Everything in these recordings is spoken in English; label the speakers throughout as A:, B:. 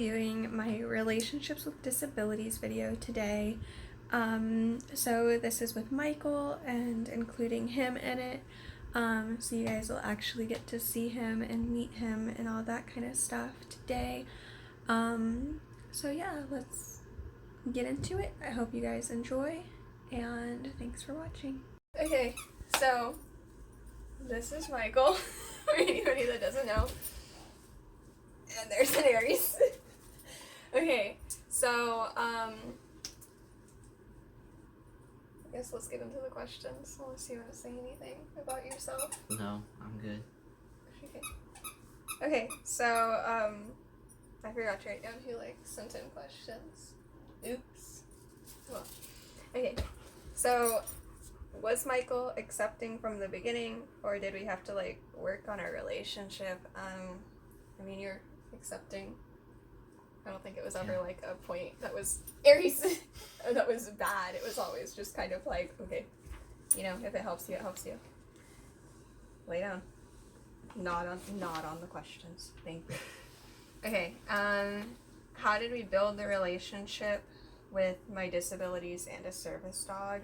A: doing my relationships with disabilities video today. So this is with Michael and including him in it. So you guys will actually get to see him and meet him and all that kind of stuff today. So yeah, let's get into it. I hope you guys enjoy, and thanks for watching. Okay, so this is Michael, for anybody that doesn't know. And there's an Aries. Okay, so, I guess let's get into the questions, unless you want to say anything about yourself.
B: No, I'm good.
A: Okay, so, I forgot to write down who, sent in questions. Oops. Well, okay, so, was Michael accepting from the beginning, or did we have to, work on our relationship? I mean, you're accepting. I don't think it was ever, a point that was Aries, or that was bad. It was always just kind of okay, if it helps you, it helps you. Lay down. Not on the questions. Thank you. Okay, how did we build the relationship with my disabilities and a service dog?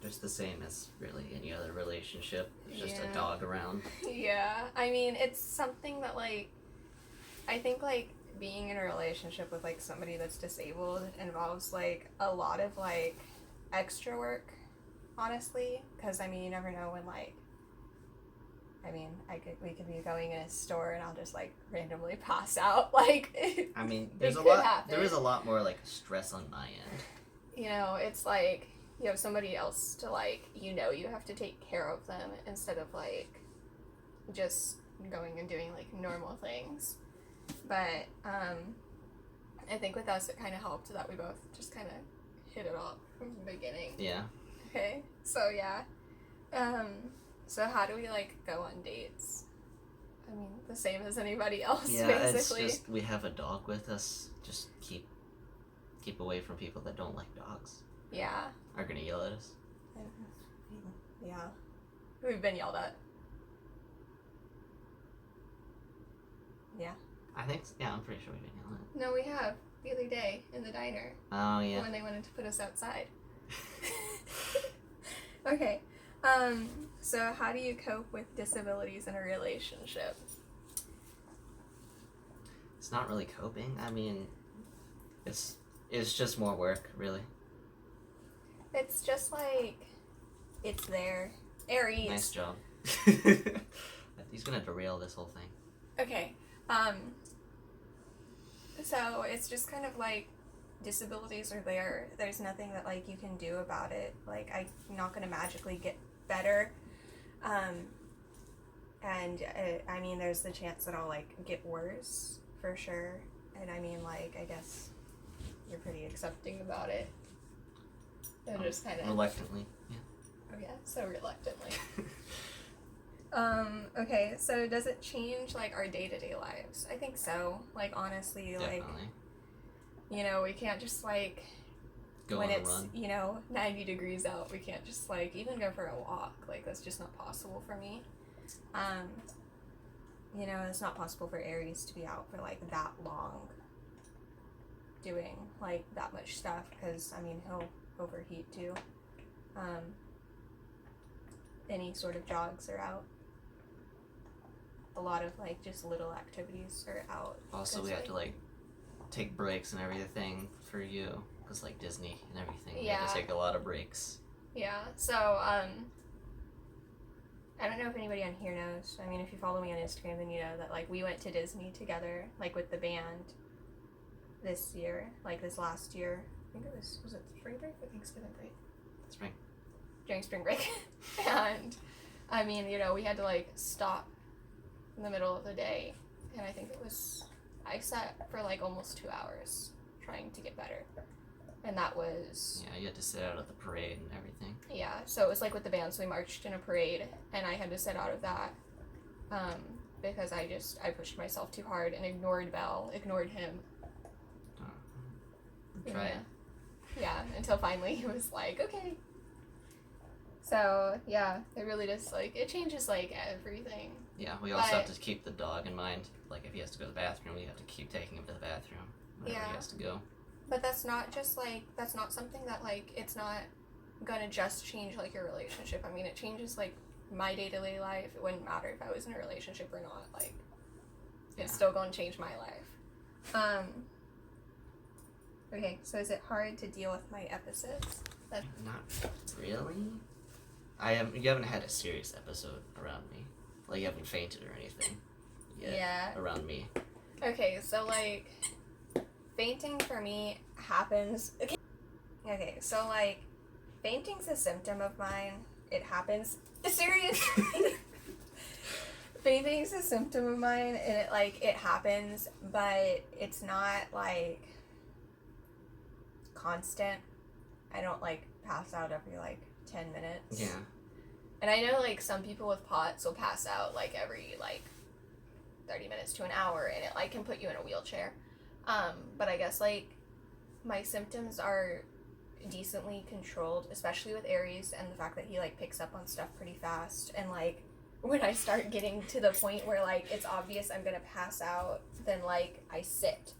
B: Just the same as really any other relationship. It's just a dog around.
A: Yeah, I mean, it's something that I think being in a relationship with somebody that's disabled involves a lot of extra work, honestly, because I mean, you never know when we could be going in a store and I'll just randomly pass out.
B: I mean, there is a lot more stress on my end.
A: It's you have somebody else to you have to take care of them instead of just going and doing normal things. But I think with us it kind of helped that we both just kind of hit it off from the beginning.
B: Yeah.
A: Okay, so yeah. So how do we go on dates? I mean, the same as anybody else, basically.
B: It's just we have a dog with us. Just keep away from people that don't like dogs.
A: Yeah.
B: Are gonna yell at us.
A: Yeah. We've been yelled at. Yeah.
B: I'm pretty sure we've been yelled at.
A: No, we have. The other day in the diner.
B: Oh, yeah.
A: When they wanted to put us outside. Okay. So how do you cope with disabilities in a relationship?
B: It's not really coping. I mean, it's just more work, really.
A: It's just it's there. Aries.
B: Nice job. He's gonna derail this whole thing.
A: Okay. So it's just kind of disabilities are there. There's nothing that you can do about it. I'm not gonna magically get better. And I mean, there's the chance that I'll get worse for sure. And I mean, I guess you're pretty accepting about it. And just kind of
B: reluctantly. Yeah.
A: Oh yeah, so reluctantly. Okay, so does it change our day-to-day lives? I think so. Honestly,
B: Definitely.
A: We can't just
B: go
A: when
B: on
A: it's
B: a run.
A: 90 degrees out, we can't just even go for a walk. That's just not possible for me. It's not possible for Aries to be out for that long doing that much stuff, because I mean, he'll overheat too. Any sort of jogs are out. A lot of just little activities are out.
B: Also, we have to take breaks and everything for you, because Disney and everything.
A: Yeah.
B: We have to take a lot of breaks.
A: Yeah. So I don't know if anybody on here knows. I mean, if you follow me on Instagram, then you know that we went to Disney together, with the band this year, this last year. I think it was it spring break or Thanksgiving break?
B: Spring.
A: During spring break. And I mean, we had to stop in the middle of the day, and I think I sat for almost 2 hours trying to get better. And that was...
B: Yeah, you had to sit out of the parade and everything.
A: Yeah, so it was with the band, so we marched in a parade, and I had to sit out of that, because I pushed myself too hard and ignored him.
B: Try it.
A: Yeah, until finally he was okay. So, yeah, it really just, it changes, everything.
B: Yeah, we also have to keep the dog in mind. Like, if he has to go to the bathroom, we have to keep taking him to the bathroom whenever he has to go.
A: But that's not just, like, that's not something that, like, it's not gonna just change, like, your relationship. I mean, it changes, like, my day-to-day life. It wouldn't matter if I was in a relationship or not. Like, it's still gonna change my life. Okay, so is it hard to deal with my episodes?
B: Not really. You haven't had a serious episode around me. Like, you haven't fainted or anything yet around me.
A: Okay, so, like, fainting for me happens... Okay, so, like, fainting's a symptom of mine. It happens... Serious? Fainting's a symptom of mine, and it happens, but it's not, like, constant. I don't, like, pass out every, like, 10 minutes.
B: Yeah.
A: And I know, like, some people with POTS will pass out, like, every, like, 30 minutes to an hour, and it, like, can put you in a wheelchair. But I guess, like, my symptoms are decently controlled, especially with Aries, and the fact that he, like, picks up on stuff pretty fast. And, like, when I start getting to the point where, like, it's obvious I'm gonna pass out, then, like, I sit.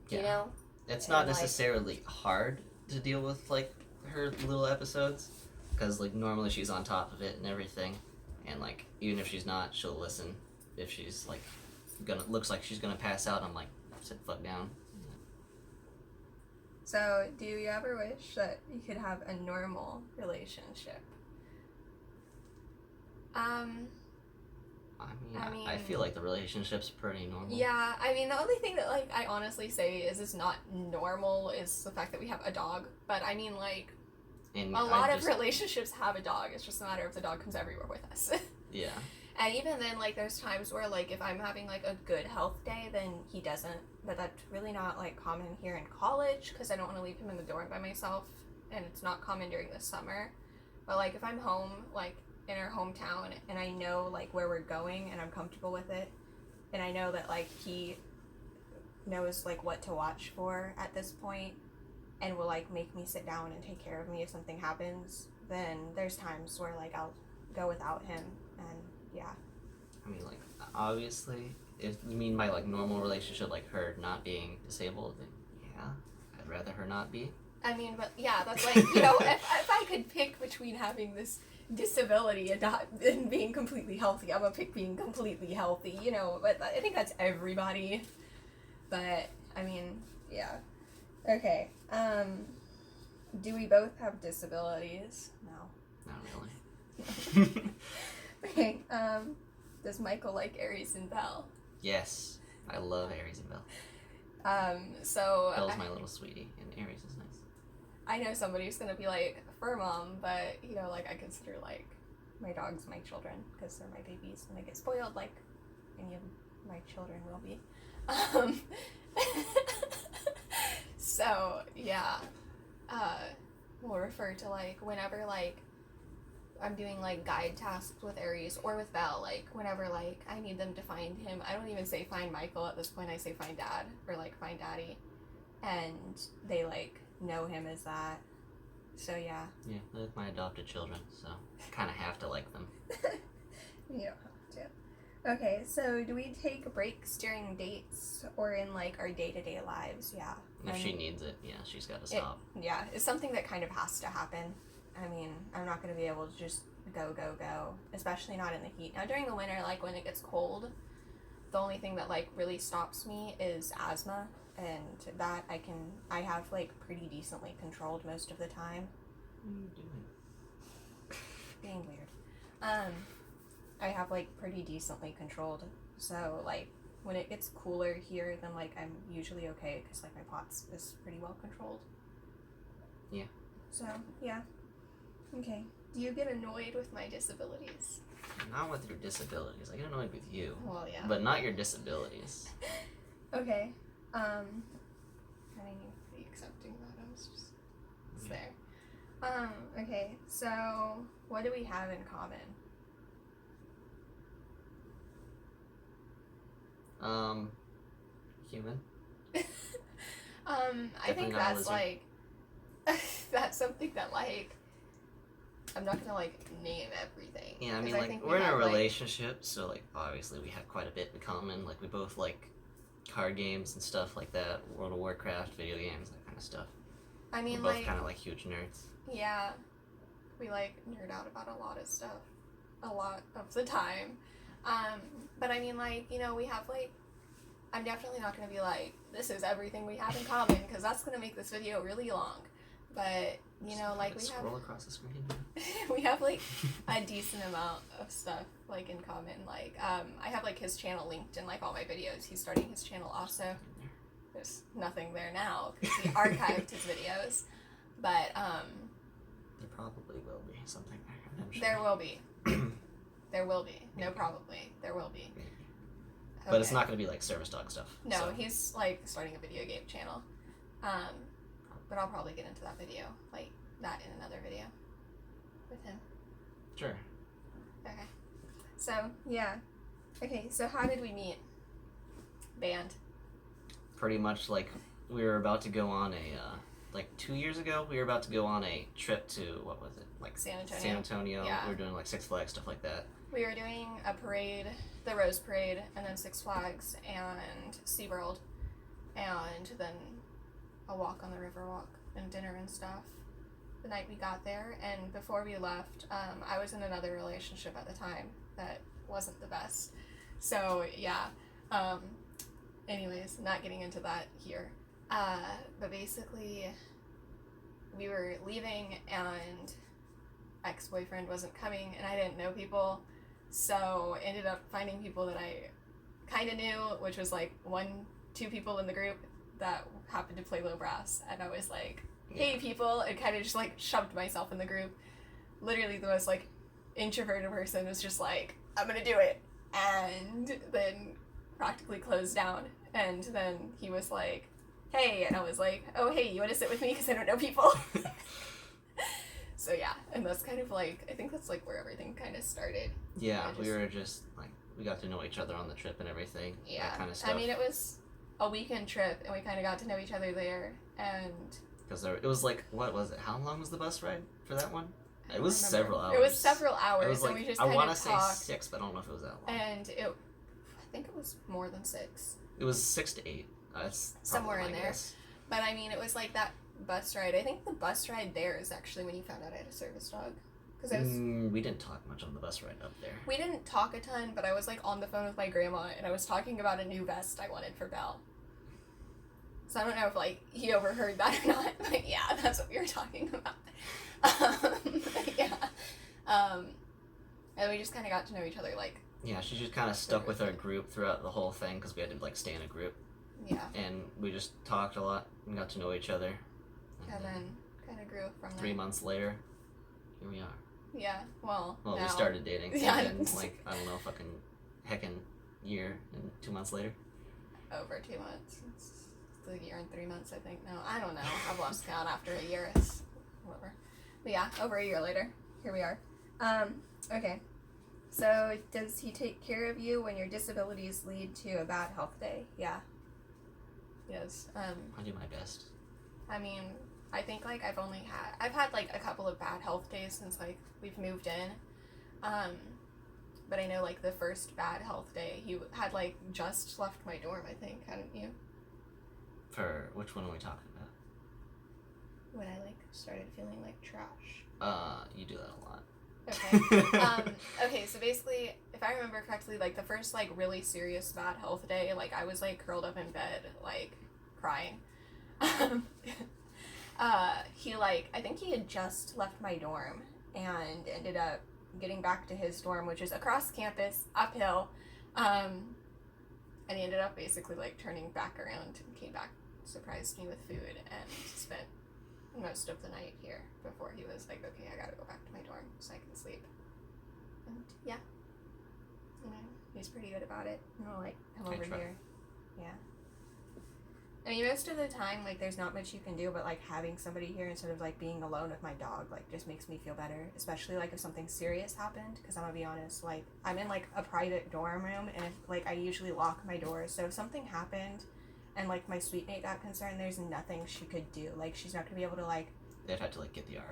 A: You know?
B: It's not necessarily hard to deal with, like, her little episodes, because, like, normally she's on top of it and everything, and, like, even if she's not, she'll listen. If she's, like, looks like she's gonna pass out, I'm like, sit the fuck down.
A: So, do you ever wish that you could have a normal relationship?
B: I mean, I feel like the relationship's pretty normal.
A: Yeah, I mean, the only thing that, like, I honestly say is not normal is the fact that we have a dog. But, I mean, like, a lot of relationships have a dog. It's just a matter of the dog comes everywhere with us.
B: Yeah.
A: And even then, like, there's times where, like, if I'm having, like, a good health day, then he doesn't. But that's really not, like, common here in college, because I don't want to leave him in the dorm by myself. And it's not common during the summer. But, like, if I'm home, like, in our hometown, and I know, like, where we're going, and I'm comfortable with it, and I know that, like, he knows, like, what to watch for at this point, and will, like, make me sit down and take care of me if something happens, then there's times where, like, I'll go without him, and yeah.
B: I mean, like, obviously, if you mean by, like, normal relationship, like, her not being disabled, then yeah, I'd rather her not be.
A: I mean, but yeah, that's, like, you know, if I could pick between having this disability and being completely healthy, I'm gonna pick being completely healthy, you know, but I think that's everybody. But, I mean, yeah. Okay, do we both have disabilities? No.
B: Not really.
A: Okay, does Michael like Aries and Belle?
B: Yes, I love Aries and Belle.
A: So...
B: Belle's my little sweetie, and Aries is nice.
A: I know somebody's gonna be like, fur mom, but, you know, like, I consider, like, my dogs my children, because they're my babies, and I get spoiled like any of my children will be. So, yeah, we'll refer to, like, whenever, like, I'm doing, like, guide tasks with Aries, or with Belle, like, whenever, like, I need them to find him, I don't even say find Michael at this point, I say find Dad, or, like, find Daddy, and they, like, know him as that. So yeah. Yeah,
B: they're like my adopted children, so kind of have to like them.
A: You don't have to. Okay, so do we take breaks during dates or in, like, our day-to-day lives? Yeah.
B: If she needs it, yeah, she's got to stop.
A: It's something that kind of has to happen. I mean, I'm not going to be able to just go, especially not in the heat. Now, during the winter, like, when it gets cold, the only thing that, like, really stops me is asthma. And that I have, like, pretty decently controlled most of the time.
B: What are you doing?
A: Being weird. I have, like, pretty decently controlled. So, like, when it gets cooler here, then, like, I'm usually okay, because, like, my POTS is pretty well controlled.
B: Yeah.
A: So, yeah. Okay. Do you get annoyed with my disabilities?
B: Not with your disabilities. I get annoyed with you.
A: Well, yeah.
B: But not your disabilities.
A: Okay. I didn't even be accepting that. I was just there. Okay, so what do we have in common?
B: Human.
A: I think that's like that's something that, like, I'm not gonna like name everything.
B: Yeah, I mean,
A: 'cause
B: like,
A: think
B: we're in a
A: have, like-
B: relationship, so, like, obviously we have quite a bit in common. Like, we both like card games and stuff like that, World of Warcraft, video games, that kind of stuff.
A: I mean,
B: we're both
A: like,
B: kind of, like, huge nerds.
A: yeah, we like nerd out about a lot of stuff, a lot of the time. But I mean, like, you know, we have like, I'm definitely not gonna be like, this is everything we have in common, because that's gonna make this video really long. But you know, like, we have
B: scroll across the screen.
A: we have like a decent amount of stuff like in common. Like, I have like his channel linked in like all my videos. He's starting his channel also. There's nothing there now because he archived his videos, but
B: there probably will be something there eventually.
A: there will be. There will be. No, probably. There will be.
B: Maybe.
A: Okay.
B: But it's not going to be like service dog stuff.
A: No,
B: so.
A: he's like starting a video game channel. But I'll probably get into that video, like that in another video with him.
B: Sure.
A: Okay. So, yeah. Okay, so how did we meet? Band.
B: Pretty much like we were about to go on a, like 2 years ago, we were about to go on a trip to, what was it? Like
A: San Antonio.
B: San Antonio.
A: Yeah.
B: We were doing like Six Flags, stuff like that.
A: We were doing a parade, the Rose Parade, and then Six Flags and SeaWorld, and then a walk on the Riverwalk and dinner and stuff the night we got there. And before we left, I was in another relationship at the time that wasn't the best. So, yeah. Anyways, not getting into that here. But basically, we were leaving and ex-boyfriend wasn't coming and I didn't know people. So ended up finding people that I kind of knew, which was like 1-2 people in the group that happened to play low brass. And I was like, hey people, and kind of just like shoved myself in the group. Literally the most like introverted person was just like, I'm gonna do it. And then practically closed down. And then he was like, hey, and I was like, oh hey, you want to sit with me because I don't know people? So yeah, and that's kind of like, I think that's like where everything kind of started.
B: Yeah, we were just like, we got to know each other on the trip and everything.
A: Yeah,
B: that kind of stuff.
A: I mean, it was a weekend trip and we kind of got to know each other there. And
B: because it was like, what was it? How long was the bus ride for that one? It was
A: remember.
B: several hours.
A: It was several hours.
B: It was like,
A: and we just
B: I
A: want
B: to say 6, but I don't know if it was that long.
A: And I think it was more than 6.
B: It was 6 to 8. That's
A: somewhere in there.
B: Guess.
A: But I mean, it was like that bus ride. I think the bus ride there is actually when you found out I had a service dog. Because I was.
B: We didn't talk much on the bus ride up there.
A: We didn't talk a ton, but I was like on the phone with my grandma and I was talking about a new vest I wanted for Belle. So I don't know if like he overheard that or not, but yeah, that's what we were talking about. Yeah. And we just kind of got to know each other, like.
B: Yeah, she just kind of stuck with our group throughout the whole thing because we had to like stay in a group.
A: Yeah.
B: And we just talked a lot and got to know each other.
A: And then kind of grew from there.
B: 3 months later, here we are.
A: Yeah, well, now.
B: We started dating.
A: Yeah.
B: And then, like, I don't know, fucking heckin' year and 2 months later.
A: Over 2 months. It's a year and 3 months, I think. No, I don't know. I've lost count after a year. It's whatever. But yeah, over a year later, here we are. Okay. So, does he take care of you when your disabilities lead to a bad health day? Yeah. Yes.
B: I do my best.
A: I mean, I think, like, I've had, like, a couple of bad health days since, like, we've moved in. But I know, like, the first bad health day, he had, like, just left my dorm, I think, hadn't you?
B: For which one are we talking about?
A: When I, like, started feeling like trash.
B: You do that a lot.
A: Okay. Okay, so basically, if I remember correctly, like, the first, like, really serious bad health day, like, I was, like, curled up in bed, like, crying. He, like, I think he had just left my dorm and ended up getting back to his dorm, which is across campus, uphill, and he ended up basically, like, turning back around and came back, surprised me with food, and spent most of the night here before he was like, okay, I gotta go back to my dorm so I can sleep. And yeah, you know, he's pretty good about it. You know, like, come over here. Yeah. I mean, most of the time, like, there's not much you can do, but, like, having somebody here instead of, like, being alone with my dog, like, just makes me feel better, especially, like, if something serious happened, because I'm gonna be honest, like, I'm in, like, a private dorm room, and, like, I usually lock my doors, so if something happened, and, like, my suite mate got concerned, there's nothing she could do. Like, she's not gonna be able to, like,
B: they'd have to like get the RA.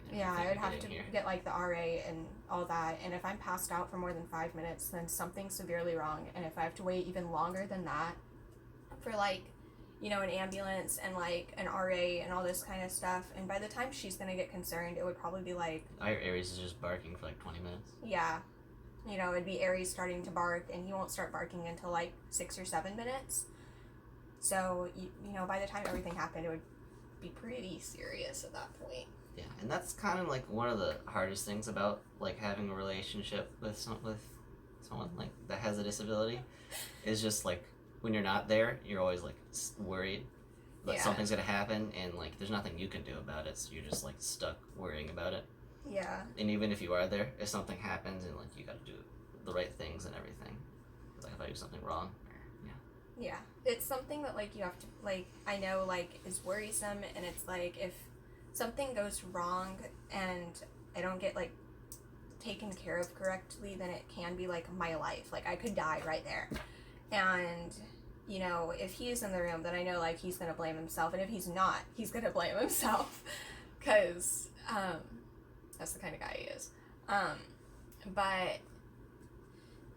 B: And
A: Yeah,
B: everything
A: I'd have
B: get
A: to
B: in here.
A: get like the RA and all that. And if I'm passed out for more than 5 minutes, then something's severely wrong. And if I have to wait even longer than that for like, you know, an ambulance and like an RA and all this kind of stuff, and by the time she's gonna get concerned, it would probably be like,
B: Our Aries is just barking for like 20 minutes.
A: yeah, you know, it'd be Aries starting to bark, and he won't start barking until like 6 or 7 minutes. So you know, by the time everything happened, it would be pretty serious at that point.
B: Yeah, and that's kind of like one of the hardest things about like having a relationship with someone like that has a disability, is just like when you're not there, you're always like worried that
A: Yeah.
B: something's gonna happen, and like there's nothing you can do about it, so you're just like stuck worrying about it.
A: Yeah.
B: And even if you are there, if something happens and like you got to do the right things and everything, like if I do something wrong,
A: Yeah, it's something that like you have to like, I know like is worrisome, and it's like if something goes wrong and I don't get like taken care of correctly, then it can be like my life. Like I could die right there. And you know, if he's in the room, then I know like he's gonna blame himself, and if he's not, he's gonna blame himself, because that's the kind of guy he is. But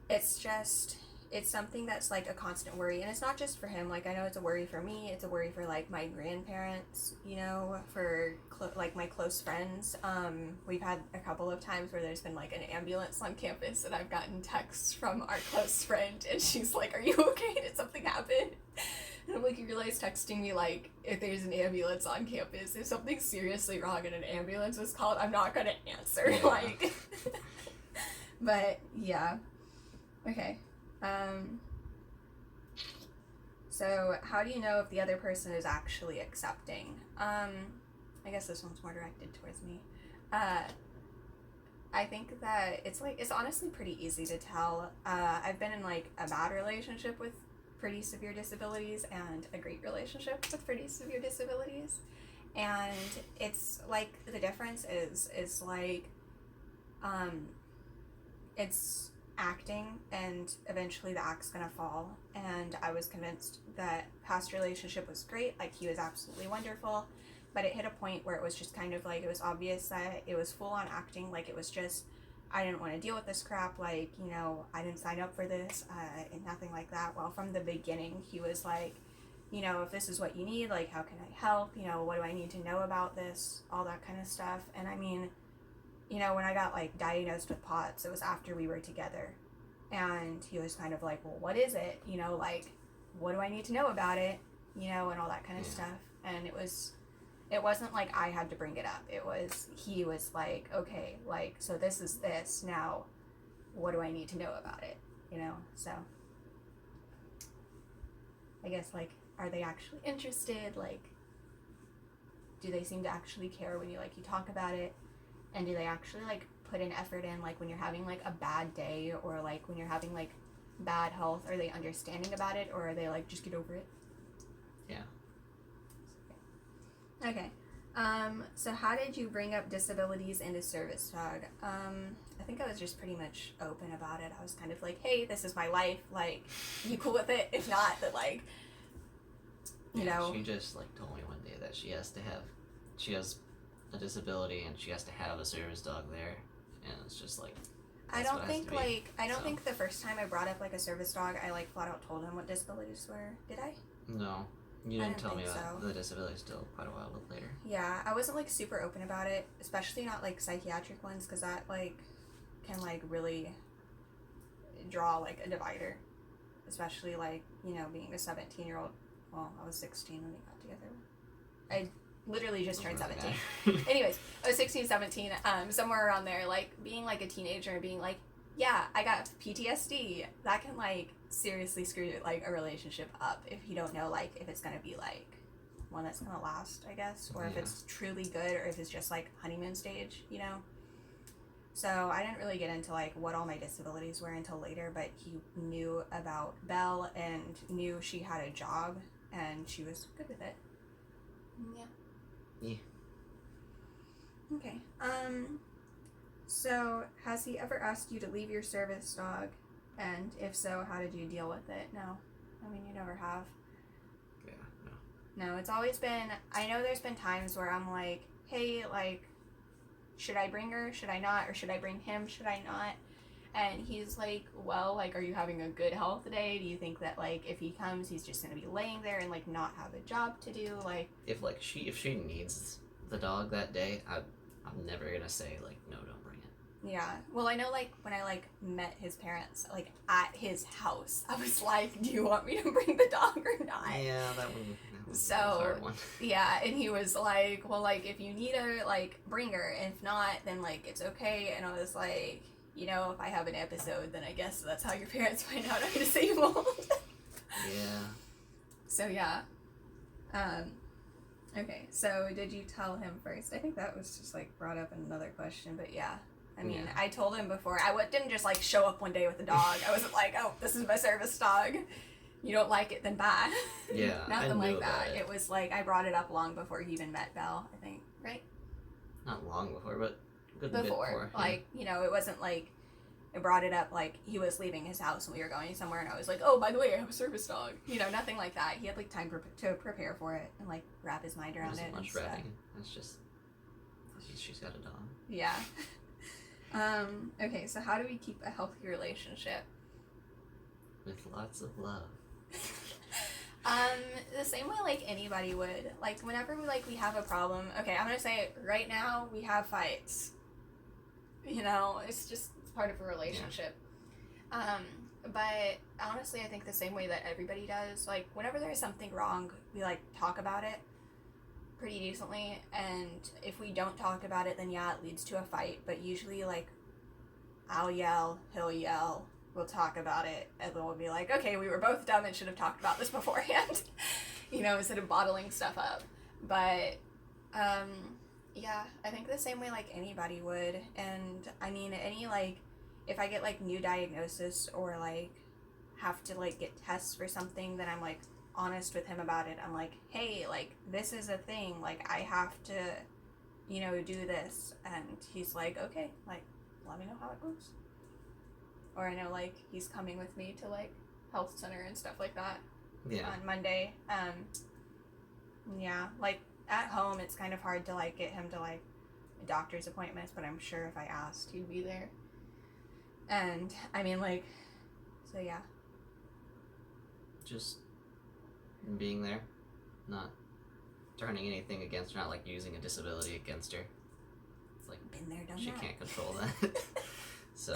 A: it's just, it's something that's like a constant worry, and it's not just for him. Like I know it's a worry for me, it's a worry for like my grandparents, you know, for like my close friends. We've had a couple of times where there's been like an ambulance on campus, and I've gotten texts from our close friend, and she's like, "Are you okay? Did something happen?" And I'm like, "You realize texting me like if there's an ambulance on campus, if something's seriously wrong and an ambulance is called, I'm not gonna answer."
B: Yeah.
A: Like, but yeah, okay. So how do you know if the other person is actually accepting? I guess this one's more directed towards me. I think that it's honestly pretty easy to tell. I've been in like a bad relationship with pretty severe disabilities and a great relationship with pretty severe disabilities. And it's like the difference is like, it's acting, and eventually the act's gonna fall. And I was convinced that past relationship was great, like he was absolutely wonderful, but it hit a point where it was just kind of like, it was obvious that it was full on acting. Like it was just, I didn't want to deal with this crap, like, you know, I didn't sign up for this, and nothing like that. Well, from the beginning he was like, you know, if this is what you need, like how can I help, you know, what do I need to know about this, all that kind of stuff. And I mean, you know, when I got like diagnosed with POTS, it was after we were together, and he was kind of like, well, what is it, you know, like what do I need to know about it, you know, and all that kind of stuff. And it wasn't like I had to bring it up, he was like, okay, like, so this is this, now what do I need to know about it, you know. So I guess like, are they actually interested, like do they seem to actually care when you talk about it? And do they actually like put an effort in, like when you're having like a bad day, or like when you're having like bad health, are they understanding about it, or are they like, just get over it?
B: Yeah.
A: Okay. So how did you bring up disabilities into Service Dog? I think I was just pretty much open about it. I was kind of like, hey, this is my life, like, you cool with it? If not, then like, you know.
B: She just like told me one day that she has a disability, and she has to have a service dog there, and it's just like,
A: I don't think the first time I brought up like a service dog, I like flat out told him what disabilities were. Did I?
B: No, you didn't tell me
A: think
B: about
A: so.
B: the disability still quite a while later.
A: Yeah, I wasn't like super open about it, especially not like psychiatric ones, because that like can like really draw like a divider, especially like, you know, being a 17-year-old. Well, I was 16 when we got together. I literally just turned 17. Anyways, I was 16, 17, somewhere around there, like being like a teenager and being like, yeah, I got PTSD. That can like seriously screw like a relationship up if you don't know like if it's gonna be like one that's gonna last, I guess, or if it's truly good, or if it's just like honeymoon stage, you know. So I didn't really get into like what all my disabilities were until later, but he knew about Belle and knew she had a job and she was good with it. Yeah.
B: Yeah.
A: Okay. So has he ever asked you to leave your service dog? And if so, how did you deal with it? No. I mean, you never have.
B: Yeah,
A: No, it's always been, I know there's been times where I'm like, hey, like, should I bring her? Should I not? Or should I bring him? Should I not? And he's like, well, like, are you having a good health day? Do you think that, like, if he comes, he's just gonna be laying there and, like, not have a job to do? Like,
B: If she needs the dog that day, I'm never gonna say, like, no, don't bring it.
A: yeah. Well, I know, like, when I, like, met his parents, like, at his house, I was like, do you want me to bring the dog or not?
B: Yeah, that was
A: So,
B: a hard one.
A: Yeah, and he was like, well, like, if you need her, like, bring her. If not, then, like, it's okay. And I was like, you know, if I have an episode, then I guess that's how your parents find out I'm disabled.
B: Yeah.
A: So, yeah. Okay, so did you tell him first? I think that was just, like, brought up in another question, but yeah. I mean,
B: Yeah.
A: I told him before. Didn't just, like, show up one day with a dog. I wasn't like, oh, this is my service dog. You don't like it, then bye.
B: Yeah,
A: Nothing
B: I knew
A: like
B: about
A: that.
B: it.
A: It was like, I brought it up long before he even met Belle, I think, right?
B: Not long before, but a good bit
A: Before.
B: before.
A: Like, you know, it wasn't like, I brought it up like he was leaving his house and we were going somewhere and I was like, oh, by the way, I have a service dog. You know, nothing like that. He had like time to prepare for it and like wrap his mind
B: There
A: around it.
B: wasn't much
A: and stuff.
B: wrapping. It's just she's got a dog.
A: Yeah. Okay, so how do we keep a healthy relationship?
B: With lots of love.
A: The same way like anybody would. Like whenever we have a problem, okay, I'm gonna say it right now, we have fights. You know, it's part of a relationship. Yeah. But honestly I think the same way that everybody does, like whenever there's something wrong, we like talk about it pretty decently, and if we don't talk about it then yeah, it leads to a fight, but usually like I'll yell, he'll yell, we'll talk about it, and then we'll be like, okay, we were both dumb and should have talked about this beforehand. You know, instead of bottling stuff up. But yeah, I think the same way like anybody would. And I mean, any like if I get like new diagnosis or like have to like get tests for something, then I'm like honest with him about it. I'm like, hey, like this is a thing, like I have to, you know, do this. And he's like, okay, like let me know how it goes. Or I know like he's coming with me to like health center and stuff like that.
B: Yeah.
A: On Monday. Yeah, like at home it's kind of hard to like get him to like doctor's appointments, but I'm sure if I asked he'd be there. And I mean like, so yeah.
B: Just being there, not turning anything against her, not like using a disability against her. It's like
A: Been there, done
B: she
A: that.
B: can't control that. So.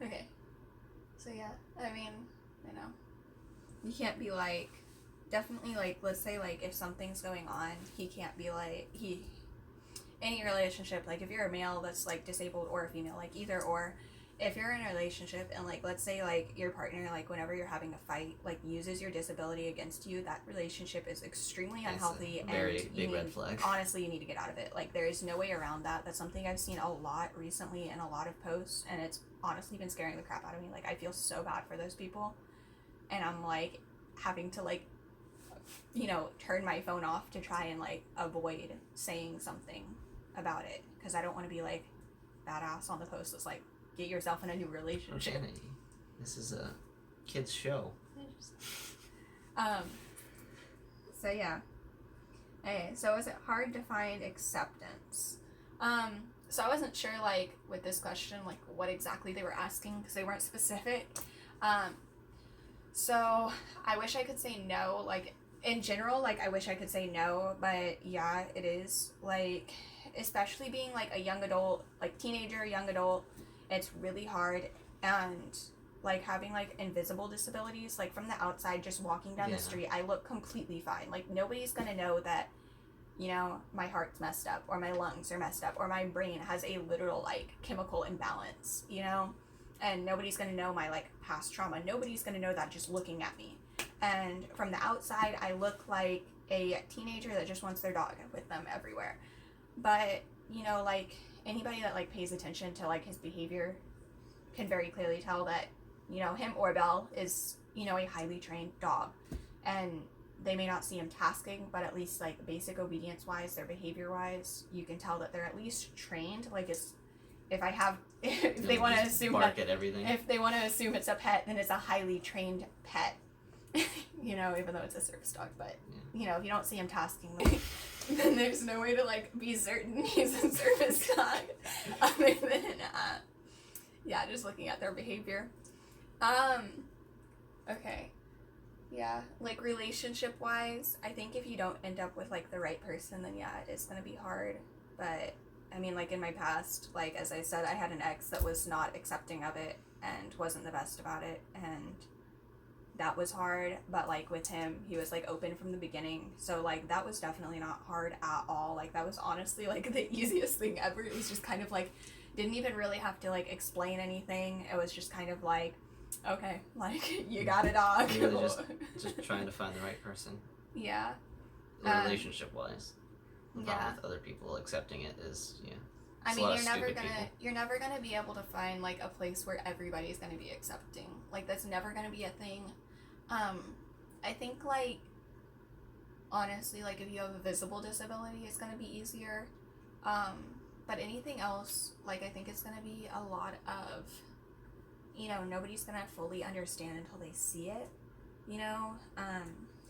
A: Okay. So yeah, I mean, you know, you can't be like, definitely like, let's say like if something's going on, he can't be like, any relationship, like if you're a male that's like disabled or a female, like either or, if you're in a relationship and like let's say like your partner like whenever you're having a fight like uses your disability against you, that relationship is extremely unhealthy.
B: It's a very
A: and
B: big red flag.
A: Honestly, you need to get out of it. Like there is no way around that. That's something I've seen a lot recently in a lot of posts, and it's honestly been scaring the crap out of me. Like I feel so bad for those people, and I'm like having to like, you know, turn my phone off to try and like avoid saying something about it, because I don't want to be like badass on the post that's like, get yourself in a new relationship.
B: Okay. This is a kids show.
A: So yeah. Okay, so is it hard to find acceptance? So I wasn't sure like with this question like what exactly they were asking because they weren't specific. So I wish I could say no, like in general, like I wish I could say no, but yeah, it is like, especially being like a young adult, like teenager, young adult, it's really hard. And like having like invisible disabilities, like from the outside just walking down the street, I look completely fine. Like nobody's gonna know that, you know, my heart's messed up or my lungs are messed up or my brain has a literal like chemical imbalance, you know, and nobody's gonna know my like past trauma. Nobody's gonna know that just looking at me. And from the outside I look like a teenager that just wants their dog with them everywhere. But you know, like anybody that like pays attention to like his behavior can very clearly tell that, you know, him or Belle is, you know, a highly trained dog. And they may not see him tasking, but at least like basic obedience wise, their behavior wise, you can tell that they're at least trained. Like it's, if they want to assume
B: bark at everything.
A: If they want to assume it's a pet, then it's a highly trained pet. You know, even though it's a service dog, but you know, if you don't see him tasking, then there's no way to like be certain he's a service dog other than yeah, just looking at their behavior. Okay. Yeah, like relationship wise, I think if you don't end up with like the right person, then yeah, it is gonna be hard. But I mean, like in my past, like as I said, I had an ex that was not accepting of it and wasn't the best about it, and that was hard. But like with him, he was like open from the beginning, so like that was definitely not hard at all. Like that was honestly like the easiest thing ever. It was just kind of like, didn't even really have to like explain anything. It was just kind of like, okay, like you got a dog.
B: Really just trying to find the right person.
A: Yeah.
B: Relationship wise. The problem with other people accepting it is, yeah.
A: I mean, you're never gonna be able to find like a place where everybody's gonna be accepting. Like that's never gonna be a thing. I think like honestly, like if you have a visible disability, it's gonna be easier. But anything else, like I think it's gonna be a lot of, you know, nobody's gonna fully understand until they see it, you know.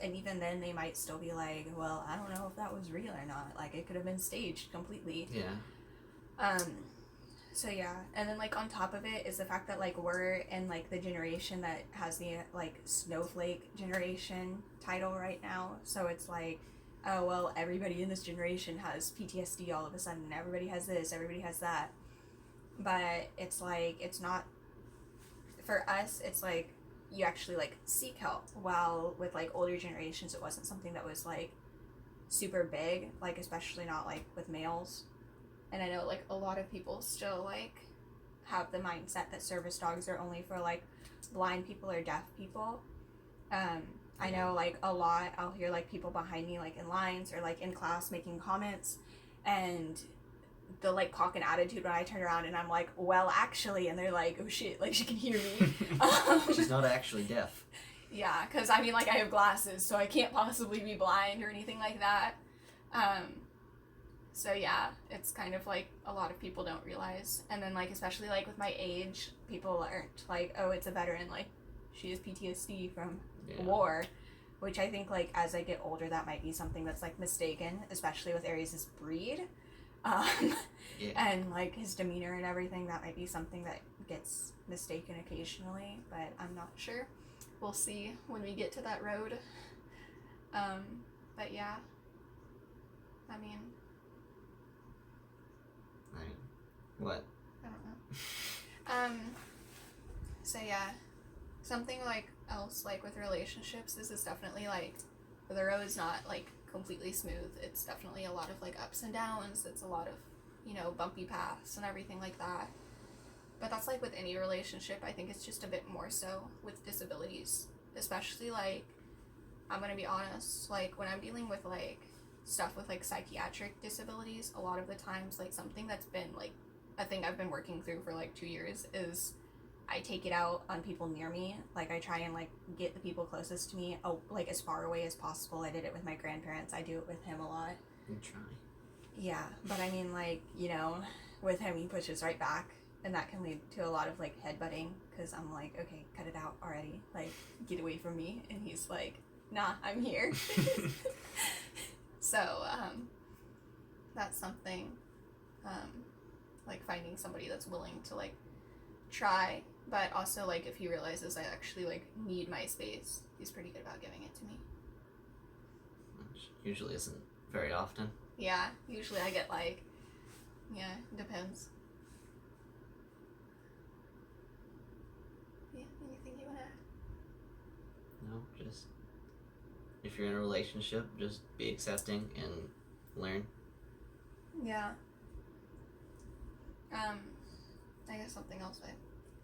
A: And even then they might still be like, well, I don't know if that was real or not. Like it could have been staged completely.
B: Yeah.
A: So yeah, and then like on top of it is the fact that like we're in like the generation that has the like snowflake generation title right now. So it's like, oh well, everybody in this generation has PTSD all of a sudden. Everybody has this, everybody has that. But it's like, it's not, for us, it's like you actually like seek help, while with like older generations it wasn't something that was like super big, like especially not like with males. And I know like a lot of people still like have the mindset that service dogs are only for like blind people or deaf people. I know like a lot, I'll hear like people behind me like in lines or like in class making comments, and they'll like cock an attitude when I turn around and I'm like, well actually, and they're like, oh shit, like she can hear me.
B: She's not actually deaf.
A: Yeah, because I mean like I have glasses, so I can't possibly be blind or anything like that. So yeah, it's kind of like a lot of people don't realize. And then like especially like with my age, people aren't like, oh, it's a veteran, like she has PTSD from war, which I think like as I get older that might be something that's like mistaken, especially with Aries' breed. And like his demeanor and everything, that might be something that gets mistaken occasionally, but I'm not sure. We'll see when we get to that road. But yeah, I mean,
B: what?
A: I don't know. So yeah, something like else like with relationships, this is definitely like, the road is not like completely smooth. It's definitely a lot of like ups and downs. It's a lot of, you know, bumpy paths and everything like that. But that's like with any relationship. I think it's just a bit more so with disabilities, especially like, I'm gonna be honest, like when I'm dealing with like stuff with like psychiatric disabilities, a lot of the times like something that's been like a thing I've been working through for like 2 years is I take it out on people near me. Like I try and like get the people closest to me like as far away as possible. I did it with my grandparents. I do it with him a lot.
B: You try.
A: Yeah, but I mean like, you know, with him he pushes right back, and that can lead to a lot of like headbutting, because I'm like, okay, cut it out already, like get away from me, and he's like, nah, I'm here. So that's something, like finding somebody that's willing to like try, but also like if he realizes I actually like need my space, he's pretty good about giving it to me.
B: Which usually isn't very often.
A: Yeah, usually I get like, yeah, depends. Yeah, anything you wanna add?
B: No, just if you're in a relationship, just be accepting and learn.
A: Yeah. I guess something else I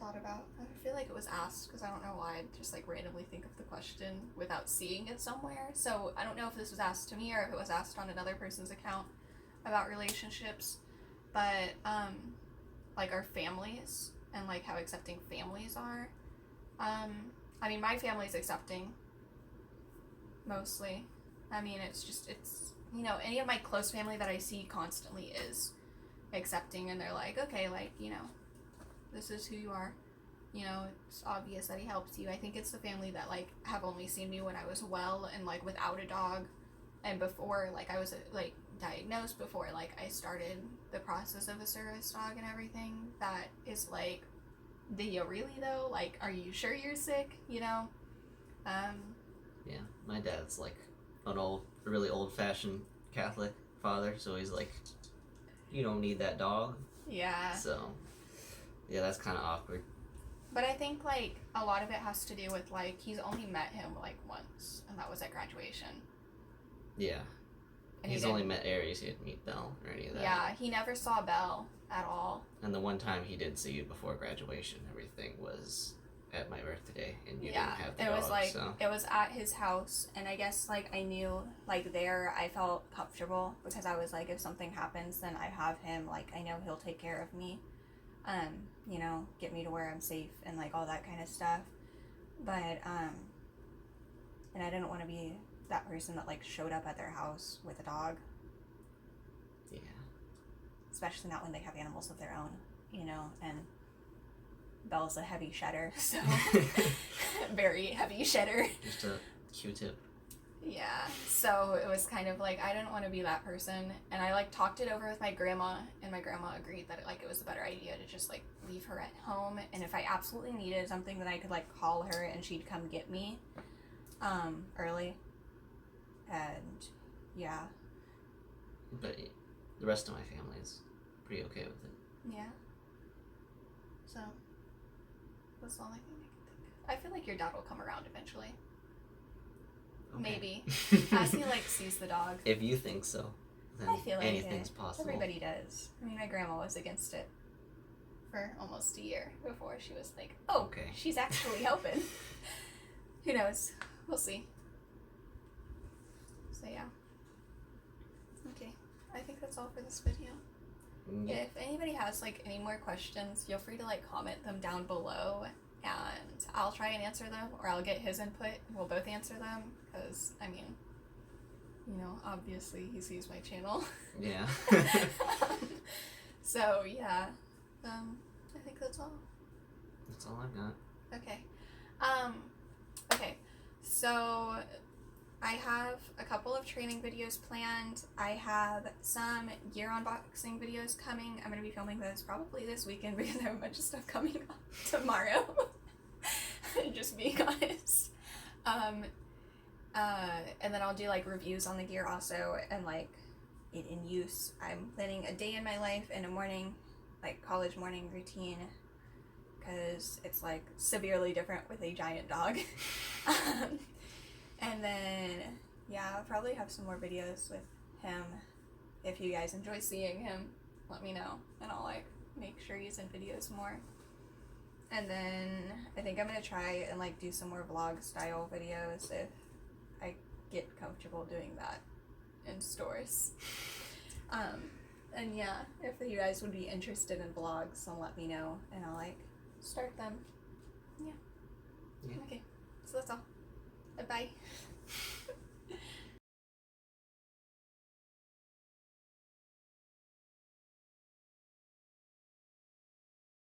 A: thought about, I feel like it was asked, because I don't know why I just like randomly think of the question without seeing it somewhere. So I don't know if this was asked to me or if it was asked on another person's account about relationships, but like our families and like how accepting families are. I mean, my family's accepting mostly. I mean, it's you know, any of my close family that I see constantly is accepting, and they're like, okay, like, you know, this is who you are, you know, it's obvious that he helps you. I think it's the family that like have only seen me when I was well and like without a dog, and before, like, I was, like, diagnosed, before, like, I started the process of a service dog and everything, that is, like, do you really, though? Like, are you sure you're sick, you know?
B: Yeah, my dad's, like, a really old-fashioned Catholic father, so he's like, you don't need that dog.
A: Yeah.
B: So, yeah, that's kind of awkward.
A: But I think, like, a lot of it has to do with, like, he's only met him, like, once, and that was at graduation.
B: Yeah.
A: And
B: he's only met Aries, he didn't meet Belle or any of that.
A: Yeah, he never saw Belle at all.
B: And the one time he did see you before graduation, everything was at my birthday, and you didn't have the dog,
A: was like,
B: so.
A: It was at his house, and I guess, like, I knew, like, there, I felt comfortable, because I was like, if something happens, then I have him, like, I know he'll take care of me, you know, get me to where I'm safe, and, like, all that kind of stuff, but, and I didn't want to be that person that, like, showed up at their house with a dog.
B: Yeah.
A: Especially not when they have animals of their own, you know, and Belle's a heavy shedder, so very heavy shedder.
B: Just a Q-tip.
A: Yeah, so it was kind of like, I didn't want to be that person, and I, like, talked it over with my grandma, and my grandma agreed that, it was a better idea to just, like, leave her at home, and if I absolutely needed something, then I could, like, call her, and she'd come get me, early, and, yeah.
B: But the rest of my family is pretty okay with it.
A: Yeah. So, that's all I can think. I feel like your dad will come around eventually.
B: Okay.
A: Maybe. As he, like, sees the dog.
B: If you think so, then
A: I feel like
B: anything's possible.
A: Everybody does. I mean, my grandma was against it for almost a year before she was like, oh,
B: okay.
A: She's actually helping. Who knows? We'll see. So, yeah. Okay. I think that's all for this video.
B: Yeah.
A: If anybody has, like, any more questions, feel free to, like, comment them down below, and I'll try and answer them, or I'll get his input, and we'll both answer them, because, I mean, you know, obviously he sees my channel.
B: Yeah.
A: So, yeah, I think that's all.
B: That's all I've got.
A: Okay. Okay, so I have a couple of training videos planned. I have some gear unboxing videos coming. I'm going to be filming those probably this weekend because I have a bunch of stuff coming up tomorrow. Just being honest. And then I'll do, like, reviews on the gear also, and, like, it in use. I'm planning a day in my life in a morning, like, college morning routine, because it's, like, severely different with a giant dog. And then, yeah, I'll probably have some more videos with him. If you guys enjoy seeing him, let me know, and I'll, like, make sure he's in videos more. And then I think I'm going to try and, like, do some more vlog style videos if I get comfortable doing that in stores. And yeah, if you guys would be interested in vlogs, then let me know, and I'll, like, start them. Yeah.
B: Yeah.
A: Okay, so that's all. Bye.